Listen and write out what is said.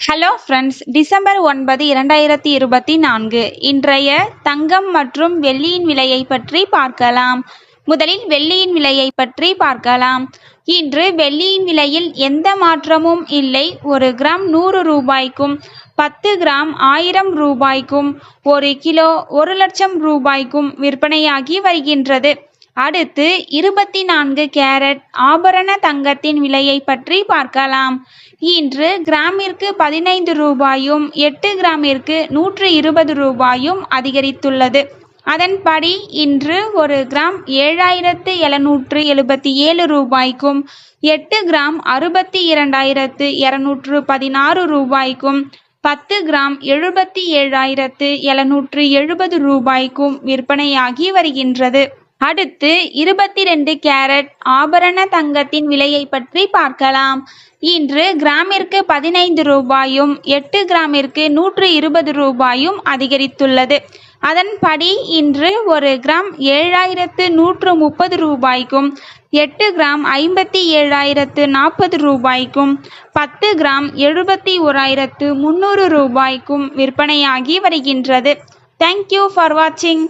Hello friends, December 9, 2024 இன்றைய தங்கம் மற்றும் வெள்ளியின் விலையை பற்றி பார்க்கலாம். முதலில் வெள்ளியின் விலையை பற்றி பார்க்கலாம். இன்று வெள்ளியின் விலையில் எந்த மாற்றமும் இல்லை. 1 கிராம் 100 ரூபாய்க்கும், 10 கிராம் 1000 ரூபாய்க்கும், 1 கிலோ 1 லட்சம் ரூபாய்க்கும் விற்பனையாகி வருகின்றது. அடுத்து 24 கேரட் ஆபரண தங்கத்தின் விலையை பற்றி பார்க்கலாம். இன்று கிராமிற்கு 15 ரூபாயும் 8 கிராமிற்கு 120 ரூபாயும் அதிகரித்துள்ளது. அதன்படி இன்று 1 கிராம் 7777 ரூபாய்க்கும், 8 கிராம் 62,216 ரூபாய்க்கும், 10 கிராம் 77,770 ரூபாய்க்கும் விற்பனையாகி வருகின்றது. அடுத்து 22 கேரட் ஆபரண தங்கத்தின் விலையை பற்றி பார்க்கலாம். இன்று கிராமிற்கு 15 ரூபாயும் 8 கிராமிற்கு 120 ரூபாயும் அதிகரித்துள்ளது. அதன்படி இன்று 1 கிராம் 7130 ரூபாய்க்கும், 8 கிராம் 57,040 ரூபாய்க்கும், 10 கிராம் 71,300 ரூபாய்க்கும் விற்பனையாகி வருகின்றது. தேங்க்யூ ஃபார் வாட்சிங்.